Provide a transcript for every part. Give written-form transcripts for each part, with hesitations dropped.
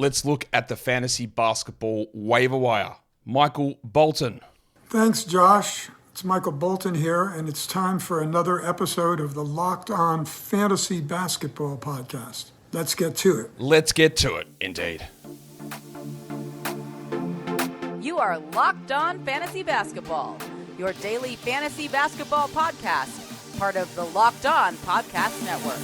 Let's look at the fantasy basketball waiver wire. Michael Bolton. Thanks, Josh. It's Michael Bolton here, and it's time for another episode of the Locked On Fantasy Basketball Podcast. Let's get to it. Let's get to it, indeed. You are Locked On Fantasy Basketball, your daily fantasy basketball podcast, part of the Locked On Podcast Network.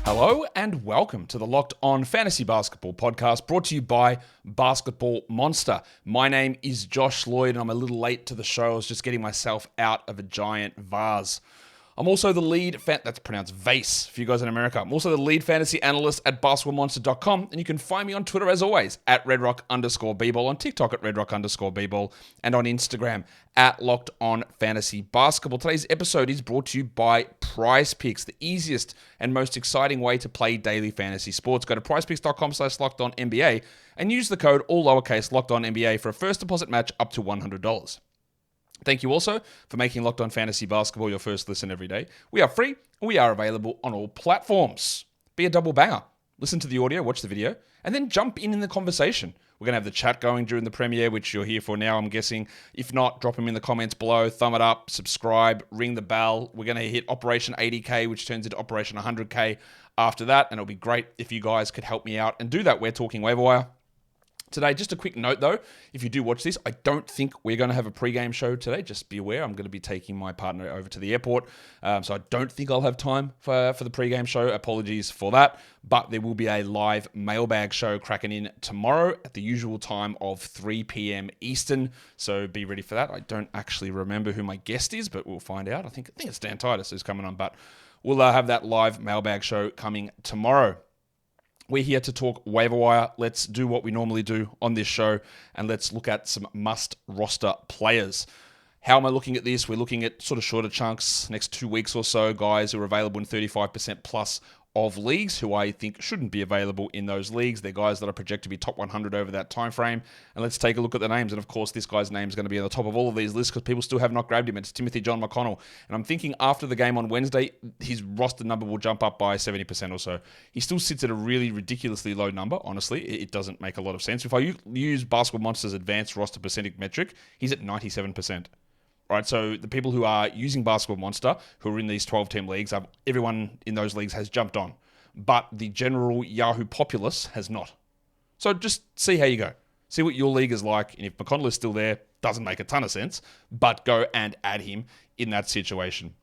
Hello and welcome to the Locked On Fantasy Basketball Podcast, brought to you by Basketball Monster. My name is Josh Lloyd and I'm a little late to the show. I was just getting myself out of a giant vase. I'm also the lead, that's pronounced vase for you guys in America. I'm also the lead fantasy analyst at basketballmonster.com, and you can find me on Twitter as always at redrock_bball, on TikTok at redrock_bball, and on Instagram at Locked On Fantasy Basketball. Today's episode is brought to you by Prize Picks, the easiest and most exciting way to play daily fantasy sports. Go to prizepicks.com/LockedOnNBA and use the code all lowercase LockedOnNBA for a first deposit match up to $100. Thank you also for making Locked On Fantasy Basketball your first listen every day. We are free and we are available on all platforms. Be a double banger. Listen to the audio, watch the video, and then jump in the conversation. We're going to have the chat going during the premiere, which you're here for now, I'm guessing. If not, drop them in the comments below, thumb it up, subscribe, ring the bell. We're going to hit Operation 80K, which turns into Operation 100K after that, and it'll be great if you guys could help me out and do that. We're talking waiver wire today. Just a quick note though, if you do watch this, I don't think we're going to have a pre-game show today. Just be aware, I'm going to be taking my partner over to the airport. So I don't think I'll have time for the pre-game show. Apologies for that. But there will be a live mailbag show cracking in tomorrow at the usual time of 3 p.m. Eastern. So be ready for that. I don't actually remember who my guest is, but we'll find out. I think it's Dan Titus who's coming on, but we'll have that live mailbag show coming tomorrow. We're here to talk waiver wire. Let's do what we normally do on this show, and let's look at some must-roster players. How am I looking at this? We're looking at sort of shorter chunks, next 2 weeks or so, guys who are available in 35% plus of leagues, who I think shouldn't be available in those leagues. They're guys that are projected to be top 100 over that time frame. And let's take a look at the names. And of course, this guy's name is going to be on the top of all of these lists because people still have not grabbed him. It's Timothy John McConnell. And I'm thinking after the game on Wednesday, his roster number will jump up by 70% or so. He still sits at a really ridiculously low number, honestly. It doesn't make a lot of sense. If I use Basketball Monster's advanced roster percentage metric, he's at 97%. Right, so the people who are using Basketball Monster, who are in these 12-team leagues, everyone in those leagues has jumped on. But the general Yahoo populace has not. So just see how you go. See what your league is like. And if McConnell is still there, doesn't make a ton of sense. But go and add him in that situation.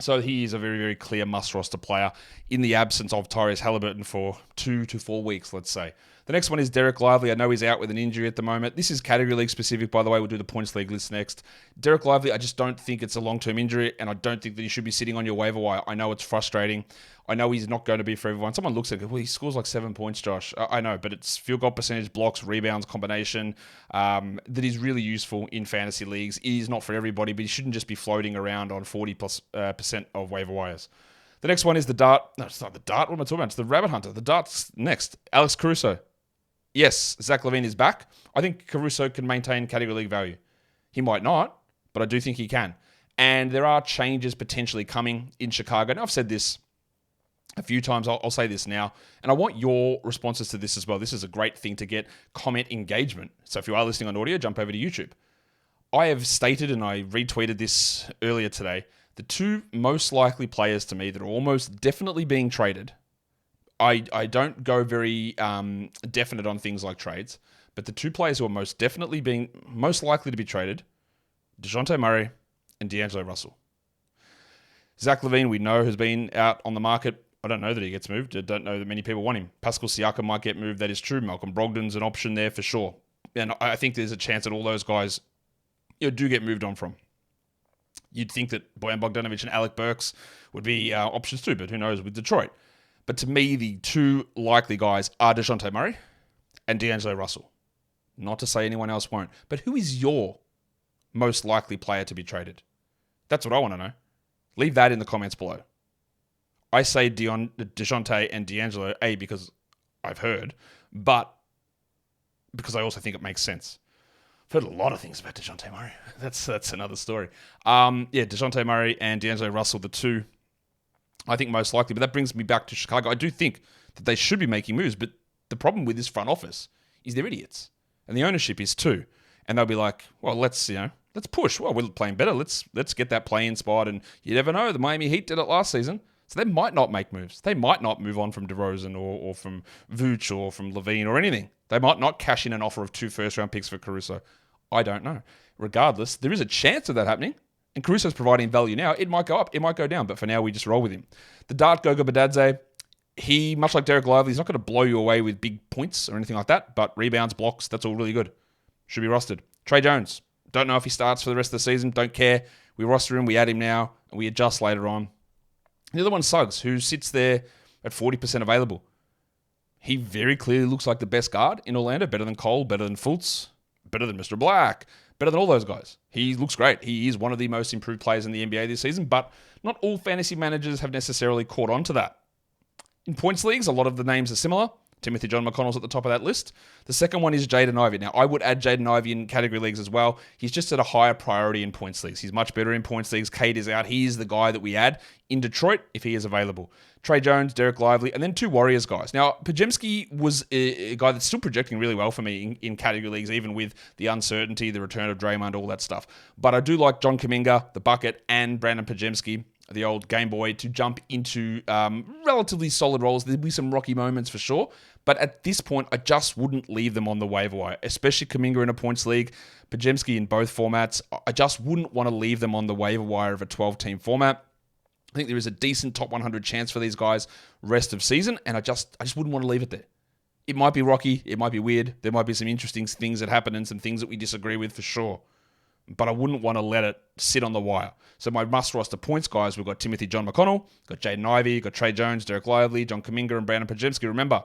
So he is a very, very clear must-roster player in the absence of Tyrese Halliburton for 2 to 4 weeks, let's say. The next one is Derek Lively. I know he's out with an injury at the moment. This is category league specific, by the way. We'll do the points league list next. Derek Lively, I just don't think it's a long-term injury, and I don't think that he should be sitting on your waiver wire. I know it's frustrating. I know he's not going to be for everyone. Someone looks at it, well, he scores like 7 points, Josh. I know, but it's field goal percentage, blocks, rebounds, combination that is really useful in fantasy leagues. It is not for everybody, but he shouldn't just be floating around on 40% of waiver wires. The next one is the Dart. No, it's not the Dart. What am I talking about? It's the Rabbit Hunter. The Dart's next. Alex Caruso. Yes, Zach LaVine is back. I think Caruso can maintain category league value. He might not, but I do think he can. And there are changes potentially coming in Chicago. Now, I've said this a few times. I'll say this now. And I want your responses to this as well. This is a great thing to get comment engagement. So if you are listening on audio, jump over to YouTube. I have stated, and I retweeted this earlier today, the two most likely players to me that are almost definitely being traded. I don't go very definite on things like trades, but the two players who are most likely to be traded, DeJounte Murray and D'Angelo Russell. Zach LaVine, we know, has been out on the market. I don't know that he gets moved. I don't know that many people want him. Pascal Siakam might get moved. That is true. Malcolm Brogdon's an option there for sure. And I think there's a chance that all those guys do get moved on from. You'd think that Bojan Bogdanovic and Alec Burks would be options too, but who knows with Detroit. But to me, the two likely guys are DeJounte Murray and D'Angelo Russell. Not to say anyone else won't. But who is your most likely player to be traded? That's what I want to know. Leave that in the comments below. I say DeJounte and D'Angelo, A, because I've heard, but because I also think it makes sense. I've heard a lot of things about DeJounte Murray. That's another story. DeJounte Murray and D'Angelo Russell, the two I think most likely. But that brings me back to Chicago. I do think that they should be making moves, but the problem with this front office is they're idiots. And the ownership is too. And they'll be like, well, let's push. Well, we're playing better. Let's get that play-in spot. And you never know. The Miami Heat did it last season. So they might not make moves. They might not move on from DeRozan or from Vooch or from Levine or anything. They might not cash in an offer of 2 first-round picks for Caruso. I don't know. Regardless, there is a chance of that happening. And Caruso's providing value now. It might go up. It might go down. But for now, we just roll with him. The Dart Goga Badadze, he, much like Derek Lively, he's not going to blow you away with big points or anything like that. But rebounds, blocks, that's all really good. Should be rostered. Trey Jones, don't know if he starts for the rest of the season. Don't care. We roster him. We add him now. And we adjust later on. The other one's Suggs, who sits there at 40% available. He very clearly looks like the best guard in Orlando. Better than Cole, better than Fultz, better than Mr. Black, better than all those guys. He looks great. He is one of the most improved players in the NBA this season, but not all fantasy managers have necessarily caught on to that. In points leagues, a lot of the names are similar. Timothy John McConnell's at the top of that list. The second one is Jaden Ivey. Now, I would add Jaden Ivey in category leagues as well. He's just at a higher priority in points leagues. He's much better in points leagues. Cade is out. He is the guy that we add in Detroit if he is available. Trey Jones, Derek Lively, and then 2 Warriors guys. Now, Podziemski was a guy that's still projecting really well for me in category leagues, even with the uncertainty, the return of Draymond, all that stuff. But I do like John Kuminga, the bucket, and Brandon Podziemski, the old Game Boy, to jump into relatively solid roles. There'll be some rocky moments for sure. But at this point, I just wouldn't leave them on the waiver wire, especially Kuminga in a points league, Podziemski in both formats. I just wouldn't want to leave them on the waiver wire of a 12-team format. I think there is a decent top 100 chance for these guys rest of season, and I just wouldn't want to leave it there. It might be rocky. It might be weird. There might be some interesting things that happen and some things that we disagree with for sure. But I wouldn't want to let it sit on the wire. So my must-roster points guys, we've got Timothy John McConnell, got Jaden Ivey, got Trey Jones, Derek Lively, John Kuminga, and Brandon Podziemski. Remember,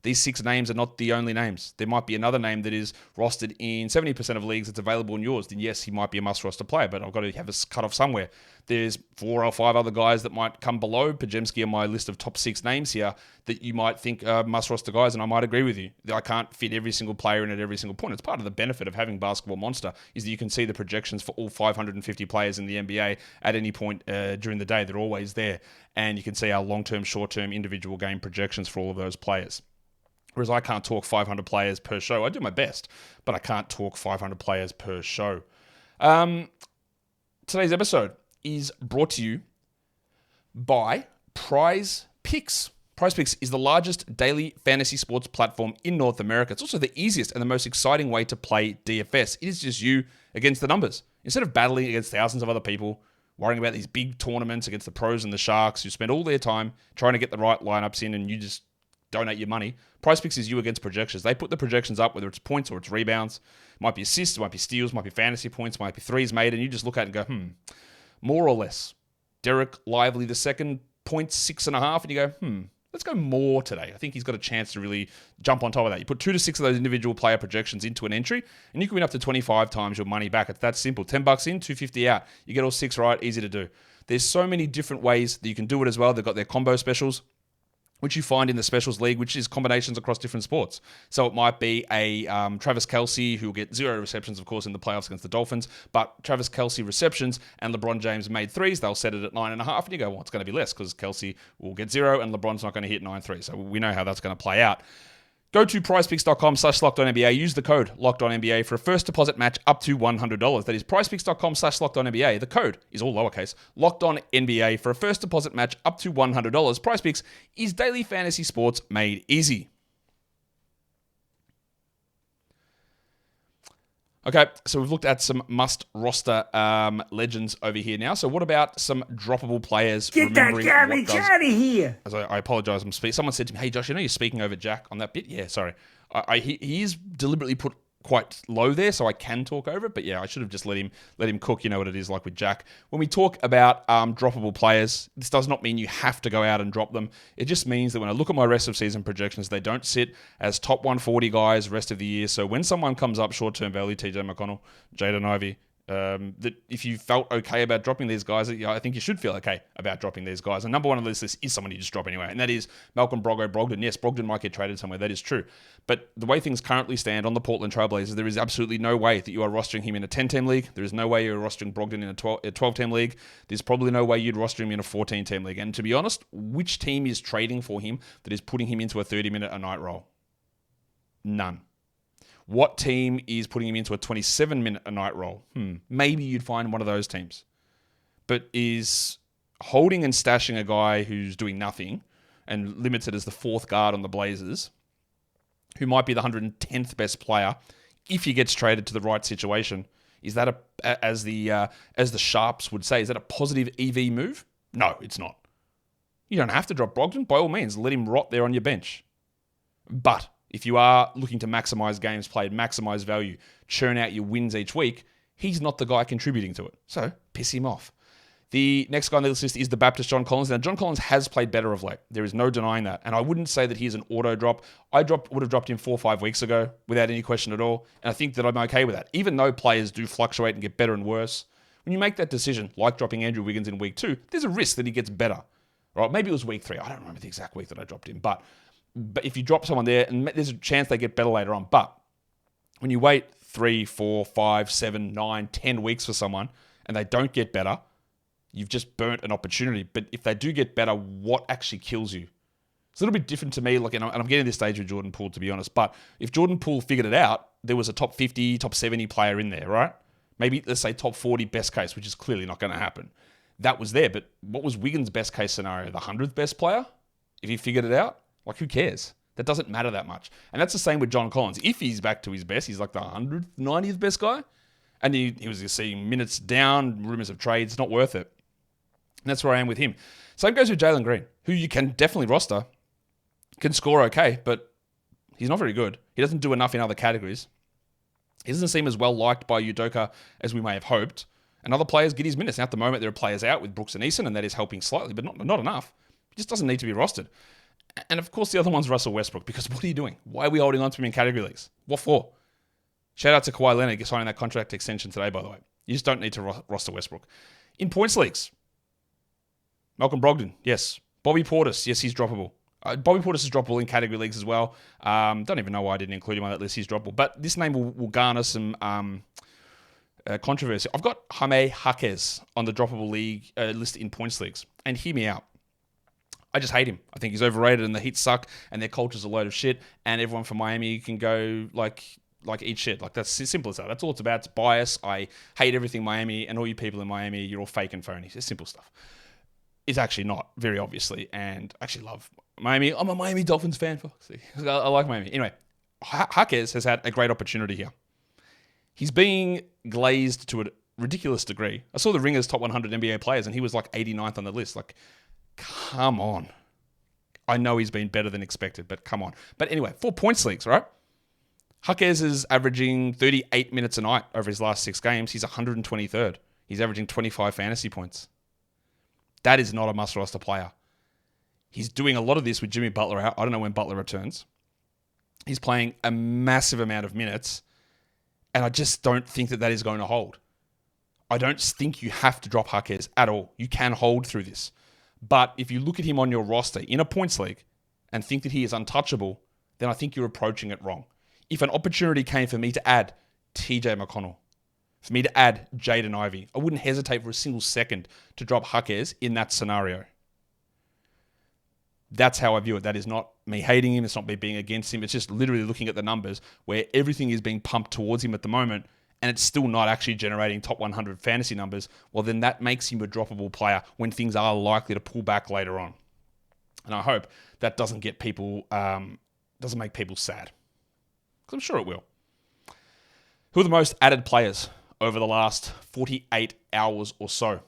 these 6 names are not the only names. There might be another name that is rostered in 70% of leagues that's available in yours. Then yes, he might be a must-roster player, but I've got to have a cut-off somewhere. There's 4 or 5 other guys that might come below Podziemski on my list of top 6 names here that you might think are must-roster guys, and I might agree with you. I can't fit every single player in at every single point. It's part of the benefit of having Basketball Monster is that you can see the projections for all 550 players in the NBA at any point during the day. They're always there, and you can see our long-term, short-term, individual game projections for all of those players. Whereas I can't talk 500 players per show. I do my best, but I can't talk 500 players per show. Today's episode is brought to you by Prize Picks. Prize Picks is the largest daily fantasy sports platform in North America. It's also the easiest and the most exciting way to play DFS. It is just you against the numbers. Instead of battling against thousands of other people, worrying about these big tournaments against the pros and the sharks who spend all their time trying to get the right lineups in and you just donate your money. Prize Picks is you against projections. They put the projections up, whether it's points or it's rebounds. It might be assists, it might be steals, it might be fantasy points, it might be threes made, and you just look at it and go, more or less. Derek Lively, the second, points 6.5, and you go, let's go more today. I think he's got a chance to really jump on top of that. You put 2 to 6 of those individual player projections into an entry, and you can win up to 25 times your money back. It's that simple. $10 in, $250 out. You get all 6 right, easy to do. There's so many different ways that you can do it as well. They've got their combo specials, which you find in the Specials League, which is combinations across different sports. So it might be a Travis Kelce, who will get 0 receptions, of course, in the playoffs against the Dolphins, but Travis Kelce receptions and LeBron James made threes. They'll set it at 9.5, and you go, well, it's going to be less because Kelce will get 0 and LeBron's not going to hit 9 threes. So we know how that's going to play out. Go to prizepicks.com/LockedOnNBA. Use the code LockedOnNBA for a first deposit match up to $100. That is prizepicks.com/LockedOnNBA. The code is all lowercase. LockedOnNBA for a first deposit match up to $100. PrizePicks is daily fantasy sports made easy. Okay, so we've looked at some must-roster legends over here now. So what about some droppable players? Get that garbage out of here! As I apologize, someone said to me, hey, Josh, you're speaking over Jack on that bit? Yeah, sorry. He is deliberately put quite low there, so I can talk over it. But yeah, I should have just let him cook. You know what it is like with Jack. When we talk about droppable players, this does not mean you have to go out and drop them. It just means that when I look at my rest of season projections, they don't sit as top 140 guys rest of the year. So when someone comes up short-term value, TJ McConnell, Jaden Ivey, That if you felt okay about dropping these guys, I think you should feel okay about dropping these guys. And number one on this list is someone you just drop anyway, and that is Malcolm Brogdon. Yes, Brogdon might get traded somewhere, that is true. But the way things currently stand on the Portland Trailblazers, there is absolutely no way that you are rostering him in a 10-team league. There is no way you're rostering Brogdon in a 12-team league. There's probably no way you'd roster him in a 14-team league. And to be honest, which team is trading for him that is putting him into a 30-minute-a-night role? None. What team is putting him into a 27-minute-a-night role? Maybe you'd find one of those teams. But is holding and stashing a guy who's doing nothing and limited as the fourth guard on the Blazers, who might be the 110th best player if he gets traded to the right situation, is that, as the Sharps would say, is that a positive EV move? No, it's not. You don't have to drop Brogdon. By all means, let him rot there on your bench. But if you are looking to maximize games played, maximize value, churn out your wins each week, he's not the guy contributing to it. So piss him off. The next guy on the list is the Baptist John Collins. Now, John Collins has played better of late. There is no denying that. And I wouldn't say that he's an auto drop. Would have dropped him 4 or 5 weeks ago without any question at all. And I think that I'm okay with that. Even though players do fluctuate and get better and worse, when you make that decision, like dropping Andrew Wiggins in week 2, there's a risk that he gets better. Right? Maybe it was week 3. I don't remember the exact week that I dropped him. But if you drop someone there, and there's a chance they get better later on. But when you wait 3, 4, 5, 7, 9, 10 weeks for someone and they don't get better, you've just burnt an opportunity. But if they do get better, what actually kills you? It's a little bit different to me. And I'm getting to this stage with Jordan Poole, to be honest. But if Jordan Poole figured it out, there was a top 50, top 70 player in there, right? Maybe, let's say, top 40 best case, which is clearly not going to happen. That was there. But what was Wiggins' best case scenario? The 100th best player? If he figured it out? Like, who cares? That doesn't matter that much. And that's the same with John Collins. If he's back to his best, he's like the 100th, 90th best guy. And he was seeing minutes down, rumors of trades, not worth it. And that's where I am with him. Same goes with Jalen Green, who you can definitely roster, can score okay, but he's not very good. He doesn't do enough in other categories. He doesn't seem as well liked by Udoka as we may have hoped. And other players get his minutes. Now, at the moment, there are players out with Brooks and Eason, and that is helping slightly, but not enough. He just doesn't need to be rostered. And of course, the other one's Russell Westbrook, because what are you doing? Why are we holding on to him in category leagues? What for? Shout out to Kawhi Leonard signing that contract extension today, by the way. You just don't need to roster Westbrook. In points leagues, Malcolm Brogdon, yes. Bobby Portis, yes, he's droppable. Bobby Portis is droppable in category leagues as well. Don't even know why I didn't include him on that list. He's droppable. But this name will garner some controversy. I've got Jaime Jaquez on the droppable league list in points leagues. And hear me out. I just hate him. I think he's overrated and the Heat suck and their culture's a load of shit and everyone from Miami can go like eat shit. Like, that's as simple as that. That's all it's about. It's bias. I hate everything Miami, and all you people in Miami, you're all fake and phony. It's simple stuff. It's actually not, very obviously, and I actually love Miami. I'm a Miami Dolphins fan. I like Miami. Anyway, Jaquez has had a great opportunity here. He's being glazed to a ridiculous degree. I saw the Ringers top 100 NBA players, and he was like 89th on the list. Like, come on. I know he's been better than expected, but come on. But anyway, 4 points leagues, right? Jaquez is averaging 38 minutes a night over his last 6 games. He's 123rd. He's averaging 25 fantasy points. That is not a must-roster player. He's doing a lot of this with Jimmy Butler out. I don't know when Butler returns. He's playing a massive amount of minutes, and I just don't think that is going to hold. I don't think you have to drop Jaquez at all. You can hold through this. But if you look at him on your roster in a points league and think that he is untouchable, then I think you're approaching it wrong. If an opportunity came for me to add TJ McConnell, for me to add Jaden Ivey, I wouldn't hesitate for a single second to drop Jaquez in that scenario. That's how I view it. That is not me hating him. It's not me being against him. It's just literally looking at the numbers where everything is being pumped towards him at the moment and it's still not actually generating top 100 fantasy numbers. Well, then that makes him a droppable player when things are likely to pull back later on. And I hope that doesn't get people, doesn't make people sad. Because I'm sure it will. Who are the most added players over the last 48 hours or so?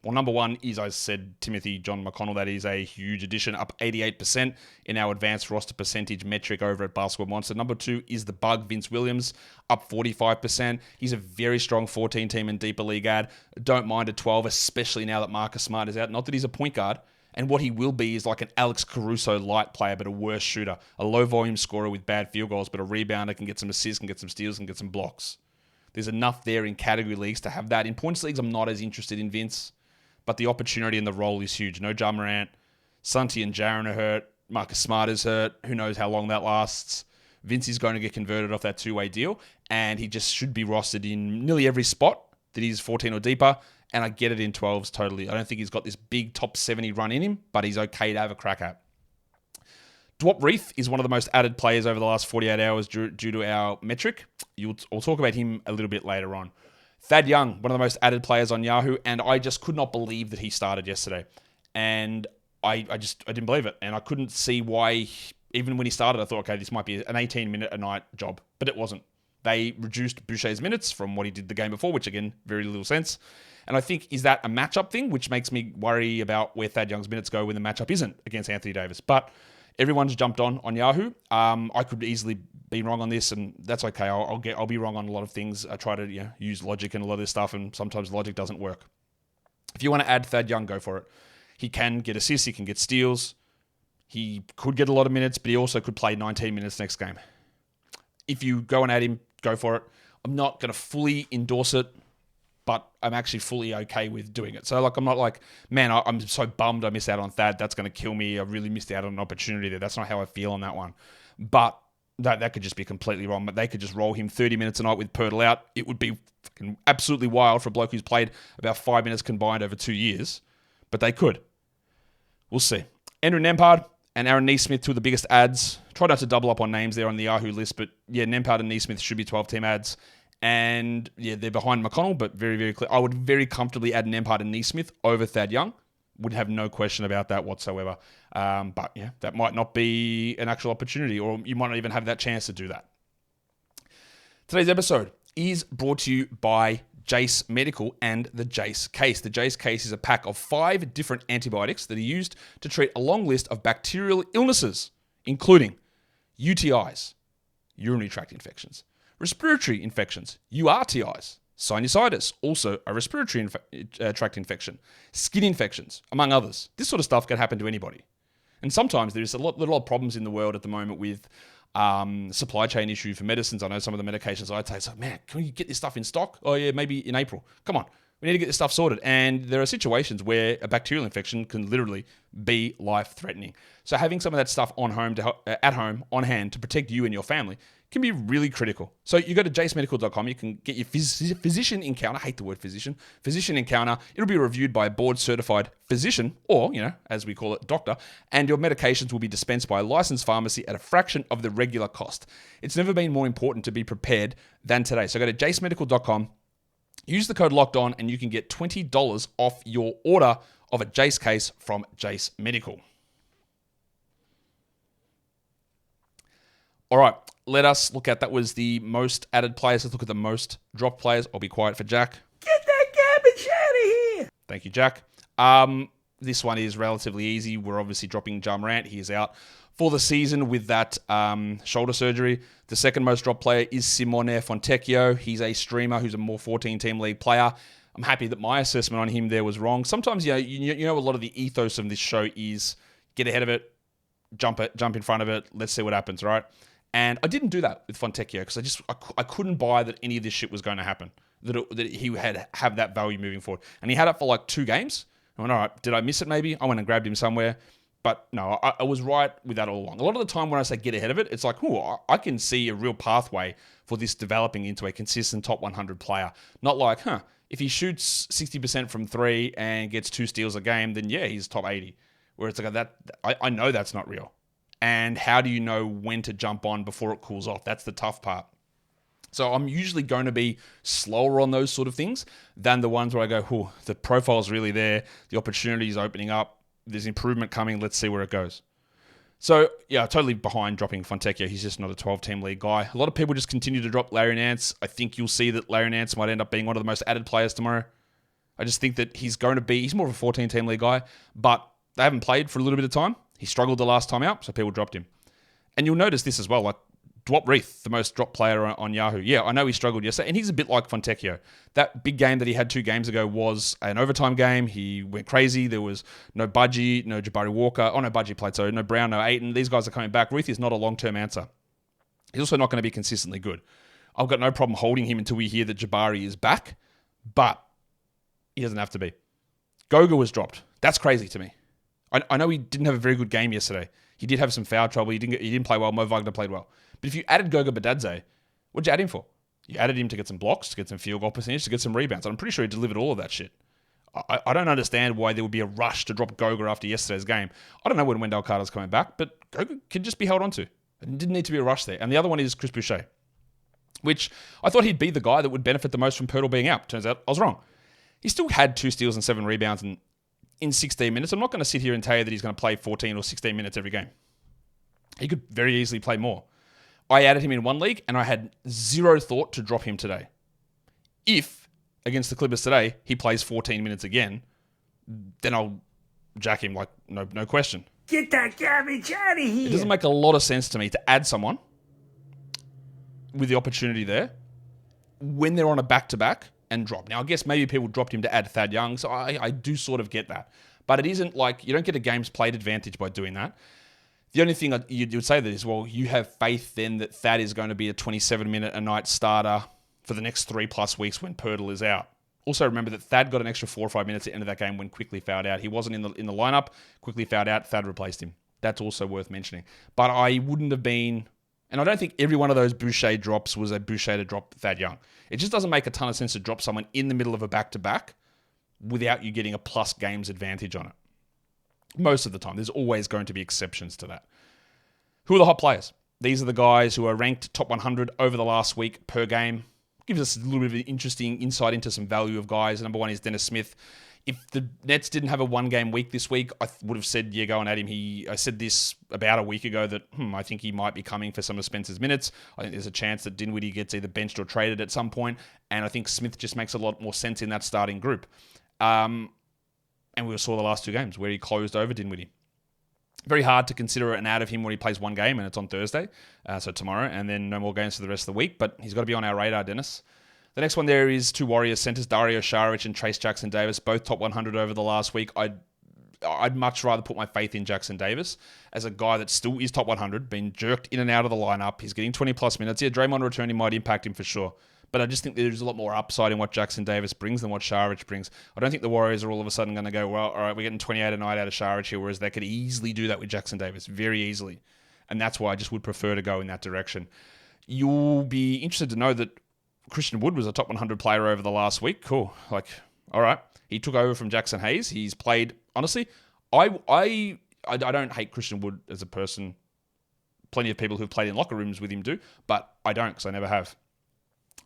Well, number one is, I said, Timothy John McConnell. That is a huge addition, up 88% in our advanced roster percentage metric over at Basketball Monster. Number two is the bug, Vince Williams, up 45%. He's a very strong 14-team and deeper league ad. Don't mind a 12, especially now that Marcus Smart is out. Not that he's a point guard. And what he will be is like an Alex Caruso light player, but a worse shooter. A low-volume scorer with bad field goals, but a rebounder, can get some assists, can get some steals, and get some blocks. There's enough there in category leagues to have that. In points leagues, I'm not as interested in Vince, but the opportunity and the role is huge. No Ja Morant, Santi and Jaren are hurt. Marcus Smart is hurt. Who knows how long that lasts. Vince is going to get converted off that two-way deal, and he just should be rostered in nearly every spot that he's 14 or deeper, and I get it in 12s totally. I don't think he's got this big top 70 run in him, but he's okay to have a crack at. Dwop Reith is one of the most added players over the last 48 hours due to our metric. I'll talk about him a little bit later on. Thad Young, one of the most added players on Yahoo, and I just could not believe that he started yesterday. And I didn't believe it, and I couldn't see why. Even when he started, I thought, okay, this might be an 18-minute a night job, but it wasn't. They reduced Boucher's minutes from what he did the game before, which again, very little sense. And I think, is that a matchup thing, which makes me worry about where Thad Young's minutes go when the matchup isn't against Anthony Davis. But everyone's jumped on Yahoo. I could easily be wrong on this, and that's okay. I'll be wrong on a lot of things. I try to use logic and a lot of this stuff, and sometimes logic doesn't work. If you want to add Thad Young, go for it. He can get assists, he can get steals. He could get a lot of minutes, but he also could play 19 minutes next game. If you go and add him, go for it. I'm not going to fully endorse it, but I'm actually fully okay with doing it. So, I'm not like, man, I'm so bummed I missed out on Thad. That's going to kill me. I really missed out on an opportunity there. That's not how I feel on that one. But that could just be completely wrong. But they could just roll him 30 minutes a night with Pirtle out. It would be fucking absolutely wild for a bloke who's played about 5 minutes combined over 2 years. But they could. We'll see. Andrew Nembhard and Aaron Neesmith, two of the biggest ads. Try not to double up on names there on the Yahoo list, but yeah, Nembhard and Neesmith should be 12-team ads. And yeah, they're behind McConnell, but very, very clear. I would very comfortably add Nembhard and Neesmith over Thad Young. Would have no question about that whatsoever. But yeah, that might not be an actual opportunity, or you might not even have that chance to do that. Today's episode is brought to you by Jace Medical and the Jace Case. The Jace Case is a pack of 5 different antibiotics that are used to treat a long list of bacterial illnesses, including UTIs, urinary tract infections, respiratory infections, URTIs, sinusitis, also a respiratory tract infection, skin infections, among others. This sort of stuff can happen to anybody. And sometimes there's a lot of problems in the world at the moment with supply chain issue for medicines. I know some of the medications I'd say, it's like, man, can we get this stuff in stock? Oh yeah, maybe in April. Come on, we need to get this stuff sorted. And there are situations where a bacterial infection can literally be life-threatening. So having some of that stuff at home, on hand to protect you and your family can be really critical. So you go to jacemedical.com, you can get your physician encounter, I hate the word physician encounter. It'll be reviewed by a board-certified physician, or, as we call it, doctor, and your medications will be dispensed by a licensed pharmacy at a fraction of the regular cost. It's never been more important to be prepared than today. So go to jacemedical.com, use the code LOCKEDON, and you can get $20 off your order of a Jace case from Jace Medical. All right, let us look at, that was the most added players. Let's look at the most dropped players. I'll be quiet for Jack. Get that garbage out of here! Thank you, Jack. This one is relatively easy. We're obviously dropping Ja Morant. He is out for the season with that shoulder surgery. The second most dropped player is Simone Fontecchio. He's a streamer who's a more 14-team league player. I'm happy that my assessment on him there was wrong. Sometimes, you know, a lot of the ethos of this show is get ahead of it, jump in front of it, let's see what happens, right? And I didn't do that with Fontecchio because I couldn't buy that any of this shit was going to happen, that he had have that value moving forward. And he had it for like 2 games. I went, all right, did I miss it maybe? I went and grabbed him somewhere. But no, I was right with that all along. A lot of the time when I say get ahead of it, it's like, I can see a real pathway for this developing into a consistent top 100 player. Not like, if he shoots 60% from 3 and gets 2 steals a game, then yeah, he's top 80. Where it's like, I know that's not real. And how do you know when to jump on before it cools off? That's the tough part. So I'm usually going to be slower on those sort of things than the ones where I go, the profile's really there, the opportunity is opening up, there's improvement coming, let's see where it goes. So yeah, totally behind dropping Fontecchio. He's just not a 12-team league guy. A lot of people just continue to drop Larry Nance. I think you'll see that Larry Nance might end up being one of the most added players tomorrow. I just think that he's more of a 14-team league guy, but they haven't played for a little bit of time. He struggled the last time out, so people dropped him. And you'll notice this as well, like Dwop Reith, the most dropped player on Yahoo. Yeah, I know he struggled yesterday, and he's a bit like Fontecchio. That big game that he had 2 games ago was an overtime game. He went crazy. There was no Budgie, no Jabari Walker. Oh, no, Budgie played, so no Brown, no Ayton. These guys are coming back. Reith is not a long-term answer. He's also not going to be consistently good. I've got no problem holding him until we hear that Jabari is back, but he doesn't have to be. Goga was dropped. That's crazy to me. I know he didn't have a very good game yesterday. He did have some foul trouble. He didn't play well. Mo Wagner played well. But if you added Goga Badadze, what'd you add him for? You added him to get some blocks, to get some field goal percentage, to get some rebounds. I'm pretty sure he delivered all of that shit. I don't understand why there would be a rush to drop Goga after yesterday's game. I don't know when Wendell Carter's coming back, but Goga can just be held onto. It didn't need to be a rush there. And the other one is Chris Boucher, which I thought he'd be the guy that would benefit the most from Pirtle being out. Turns out I was wrong. He still had 2 steals and 7 rebounds in 16 minutes. I'm not going to sit here and tell you that he's going to play 14 or 16 minutes every game. He could very easily play more. I added him in one league, and I had zero thought to drop him today. If, against the Clippers today, he plays 14 minutes again, then I'll jack him like no question. Get that garbage out of here. It doesn't make a lot of sense to me to add someone with the opportunity there when they're on a back-to-back and drop. Now, I guess maybe people dropped him to add Thad Young, so I do sort of get that. But it isn't like, you don't get a game's played advantage by doing that. The only thing you would say that is, well, you have faith then that Thad is going to be a 27-minute-a-night starter for the next 3+ weeks when Pirtle is out. Also remember that Thad got an extra 4 or 5 minutes at the end of that game when Quickly fouled out. He wasn't in the lineup. Quickly fouled out. Thad replaced him. That's also worth mentioning. But I wouldn't have been... And I don't think every one of those Boucher drops was a Boucher to drop Thad Young. It just doesn't make a ton of sense to drop someone in the middle of a back-to-back without you getting a plus games advantage on it. Most of the time. There's always going to be exceptions to that. Who are the hot players? These are the guys who are ranked top 100 over the last week per game. Gives us a little bit of an interesting insight into some value of guys. Number one is Dennis Smith. If the Nets didn't have a one-game week this week, I would have said, yeah, go and add him. I said this about a week ago that I think he might be coming for some of Spencer's minutes. I think there's a chance that Dinwiddie gets either benched or traded at some point, and I think Smith just makes a lot more sense in that starting group. And we saw the last 2 games where he closed over Dinwiddie. Very hard to consider an out of him when he plays one game, and it's on Thursday, so tomorrow, and then no more games for the rest of the week, but he's got to be on our radar, Dennis. The next one there is 2 Warriors centers, Dario Saric and Trace Jackson-Davis, both top 100 over the last week. I'd much rather put my faith in Jackson-Davis as a guy that still is top 100, been jerked in and out of the lineup. He's getting 20-plus minutes. Yeah, Draymond returning might impact him for sure. But I just think there's a lot more upside in what Jackson-Davis brings than what Saric brings. I don't think the Warriors are all of a sudden going to go, well, all right, we're getting 28 a night out of Saric here, whereas they could easily do that with Jackson-Davis, very easily. And that's why I just would prefer to go in that direction. You'll be interested to know that Christian Wood was a top 100 player over the last week. Cool. Like, all right. He took over from Jackson Hayes. He's played, honestly, I don't hate Christian Wood as a person. Plenty of people who've played in locker rooms with him do, but I don't because I never have.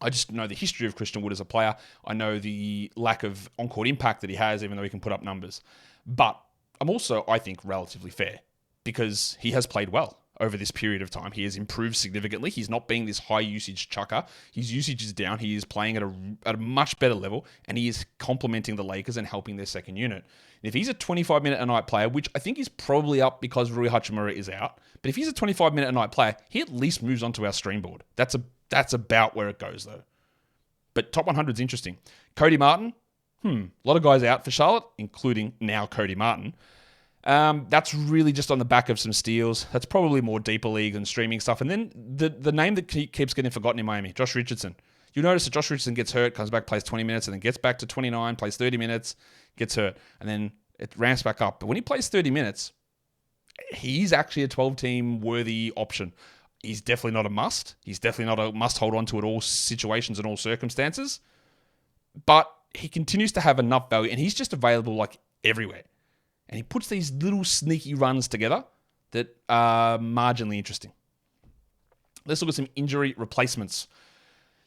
I just know the history of Christian Wood as a player. I know the lack of on-court impact that he has, even though he can put up numbers. But I'm also, I think, relatively fair because he has played well over this period of time. He has improved significantly. He's not being this high-usage chucker. His usage is down. He is playing at a much better level, and he is complementing the Lakers and helping their second unit. And if he's a 25-minute-a-night player, which I think is probably up because Rui Hachimura is out, but if he's a 25-minute-a-night player, he at least moves onto our stream board. That's about where it goes, though. But top 100 is interesting. Cody Martin, a lot of guys out for Charlotte, including now Cody Martin. That's really just on the back of some steals. That's probably more deeper league and streaming stuff. And then the name that keeps getting forgotten in Miami, Josh Richardson. You'll notice that Josh Richardson gets hurt, comes back, plays 20 minutes, and then gets back to 29, plays 30 minutes, gets hurt. And then it ramps back up. But when he plays 30 minutes, he's actually a 12-team worthy option. He's definitely not a must. He's definitely not a must hold on to at all situations and all circumstances. But he continues to have enough value, and he's just available like everywhere. And he puts these little sneaky runs together that are marginally interesting. Let's look at some injury replacements.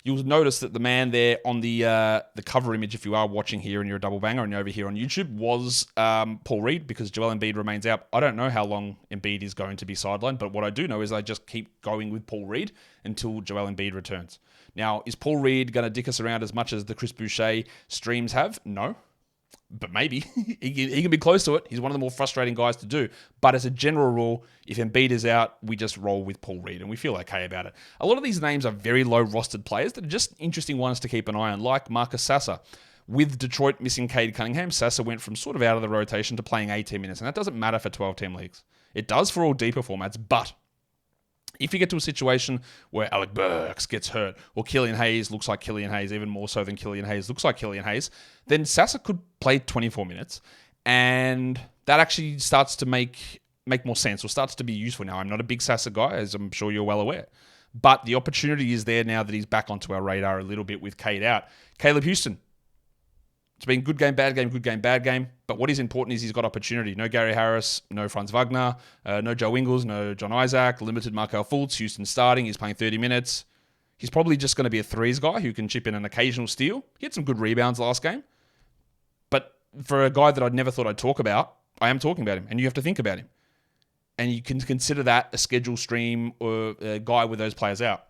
You'll notice that the man there on the cover image, if you are watching here and you're a double banger and you're over here on YouTube, was Paul Reed because Joel Embiid remains out. I don't know how long Embiid is going to be sidelined, but what I do know is I just keep going with Paul Reed until Joel Embiid returns. Now, is Paul Reed going to dick us around as much as the Chris Boucher streams have? No. But maybe. he can be close to it. He's one of the more frustrating guys to do. But as a general rule, if Embiid is out, we just roll with Paul Reed, and we feel okay about it. A lot of these names are very low-rostered players that are just interesting ones to keep an eye on, like Marcus Sasser. With Detroit missing Cade Cunningham, Sasser went from sort of out of the rotation to playing 18 minutes, and that doesn't matter for 12-team leagues. It does for all deeper formats, but If you get to a situation where Alec Burks gets hurt or Killian Hayes looks like Killian Hayes, even more so than Killian Hayes looks like Killian Hayes, then Sasa could play 24 minutes. And that actually starts to make more sense or starts to be useful now. I'm not a big Sasa guy, as I'm sure you're well aware. But the opportunity is there now that he's back onto our radar a little bit with Cade out. Caleb Houston. It's been good game, bad game, good game, bad game. But what is important is he's got opportunity. No Gary Harris, no Franz Wagner, no Joe Ingles, no John Isaac, limited Markel Fultz. Houston starting, he's playing 30 minutes. He's probably just going to be a threes guy who can chip in an occasional steal. He had some good rebounds last game. But for a guy that I'd never thought I'd talk about, I am talking about him, and you have to think about him. And you can consider that a schedule stream or a guy with those players out.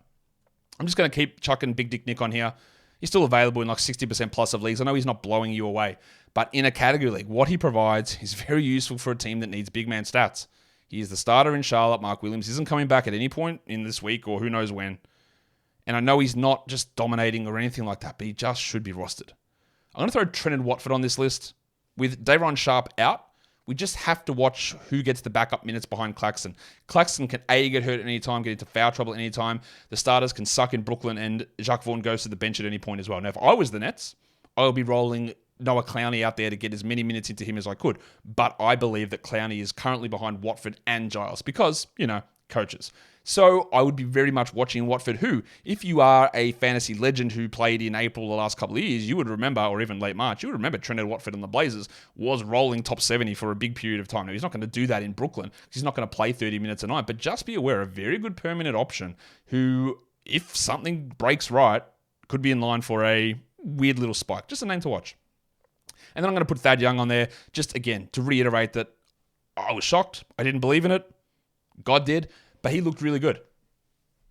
I'm just going to keep chucking Big Dick Nick on here. He's still available in like 60% plus of leagues. I know he's not blowing you away, but in a category league, what he provides is very useful for a team that needs big man stats. He is the starter in Charlotte. Mark Williams isn't coming back at any point in this week or who knows when. And I know he's not just dominating or anything like that, but he just should be rostered. I'm going to throw Trenton Watford on this list. With Day'Ron Sharp out, we just have to watch who gets the backup minutes behind Claxton. Claxton can A, get hurt at any time, get into foul trouble at any time. The starters can suck in Brooklyn, and Jacques Vaughn goes to the bench at any point as well. Now, if I was the Nets, I would be rolling Noah Clowney out there to get as many minutes into him as I could. But I believe that Clowney is currently behind Watford and Giles because, coaches. So I would be very much watching Watford, who, if you are a fantasy legend who played in April the last couple of years, you would remember, or even late March, you would remember Trent Watford and the Blazers was rolling top 70 for a big period of time. Now, he's not going to do that in Brooklyn. He's not going to play 30 minutes a night, but just be aware, a very good permanent option who, if something breaks right, could be in line for a weird little spike. Just a name to watch. And then I'm going to put Thad Young on there, just again, to reiterate that I was shocked. I didn't believe in it. God did. But he looked really good.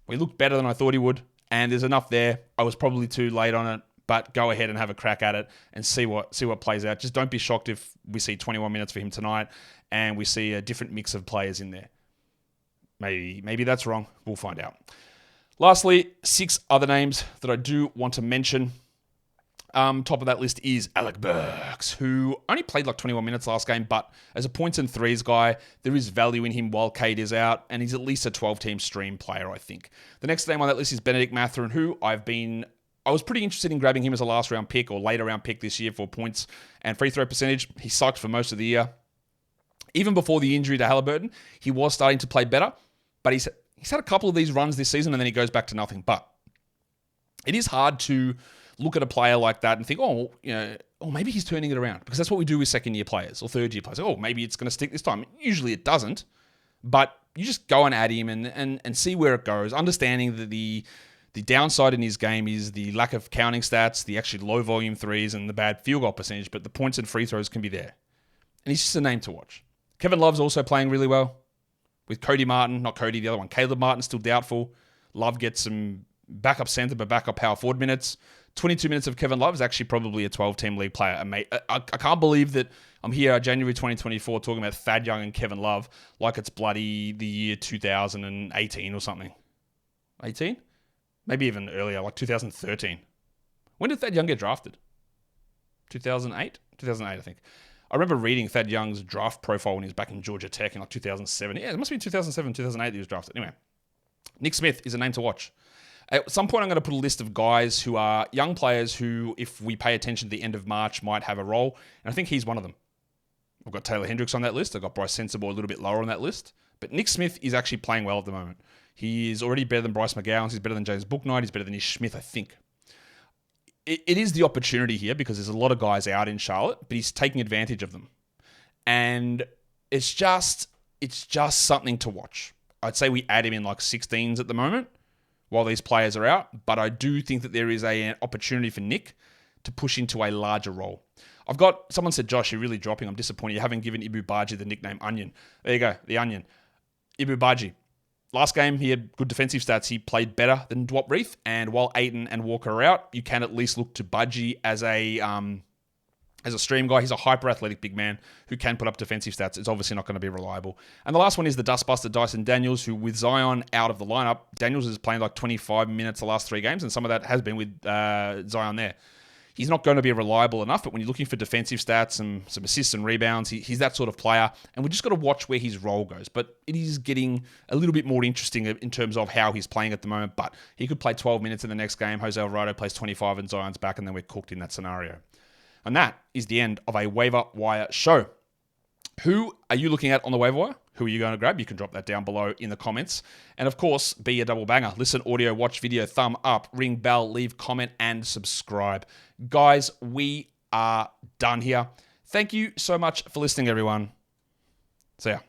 He looked better than I thought he would. And there's enough there. I was probably too late on it. But go ahead and have a crack at it and see what plays out. Just don't be shocked if we see 21 minutes for him tonight and we see a different mix of players in there. Maybe that's wrong. We'll find out. Lastly, 6 other names that I do want to mention. Top of that list is Alec Burks, who only played like 21 minutes last game, but as a points and threes guy, there is value in him while Cade is out, and he's at least a 12-team stream player, I think. The next name on that list is Benedict Mathurin, who I was pretty interested in grabbing him as a last-round pick or later-round pick this year for points and free throw percentage. He sucked for most of the year. Even before the injury to Halliburton, he was starting to play better, but he's had a couple of these runs this season, and then he goes back to nothing. But it is hard to look at a player like that and think, maybe he's turning it around. Because that's what we do with second-year players or third-year players. Maybe it's going to stick this time. Usually it doesn't. But you just go and add him and see where it goes, understanding that the downside in his game is the lack of counting stats, the actually low-volume threes, and the bad field goal percentage, but the points and free throws can be there. And he's just a name to watch. Kevin Love's also playing really well. With Caleb Martin still doubtful. Love gets some backup center, but backup power forward minutes. 22 minutes of Kevin Love is actually probably a 12-team league player. I can't believe that I'm here January 2024 talking about Thad Young and Kevin Love like it's bloody the year 2018 or something. 18? Maybe even earlier, like 2013. When did Thad Young get drafted? 2008? 2008, I think. I remember reading Thad Young's draft profile when he was back in Georgia Tech in like 2007. Yeah, it must be 2007, 2008 that he was drafted. Anyway, Nick Smith is a name to watch. At some point, I'm going to put a list of guys who are young players who, if we pay attention to the end of March, might have a role. And I think he's one of them. I've got Taylor Hendricks on that list. I've got Bryce Sensabaugh a little bit lower on that list. But Nick Smith is actually playing well at the moment. He is already better than Bryce McGowan. He's better than James Bouknight. He's better than Ish Smith, I think. It is the opportunity here because there's a lot of guys out in Charlotte, but he's taking advantage of them. And it's just something to watch. I'd say we add him in like 16s at the moment while these players are out, but I do think that there is an opportunity for Nick to push into a larger role. Someone said, Josh, you're really dropping. I'm disappointed. You haven't given Ibu Baji the nickname Onion. There you go, the Onion. Ibu Baji. Last game, he had good defensive stats. He played better than Dwop Reef, and while Ayton and Walker are out, you can at least look to Baji as a stream guy. He's a hyper-athletic big man who can put up defensive stats. It's obviously not going to be reliable. And the last one is the dustbuster Dyson Daniels, who with Zion out of the lineup, Daniels is playing like 25 minutes the last 3 games, and some of that has been with Zion there. He's not going to be reliable enough, but when you're looking for defensive stats and some assists and rebounds, he's that sort of player, and we just got to watch where his role goes. But it is getting a little bit more interesting in terms of how he's playing at the moment, but he could play 12 minutes in the next game. Jose Alvarado plays 25 and Zion's back, and then we're cooked in that scenario. And that is the end of a waiver wire show. Who are you looking at on the waiver wire? Who are you going to grab? You can drop that down below in the comments. And of course, be a double banger. Listen, audio, watch video, thumb up, ring bell, leave comment, and subscribe. Guys, we are done here. Thank you so much for listening, everyone. See ya.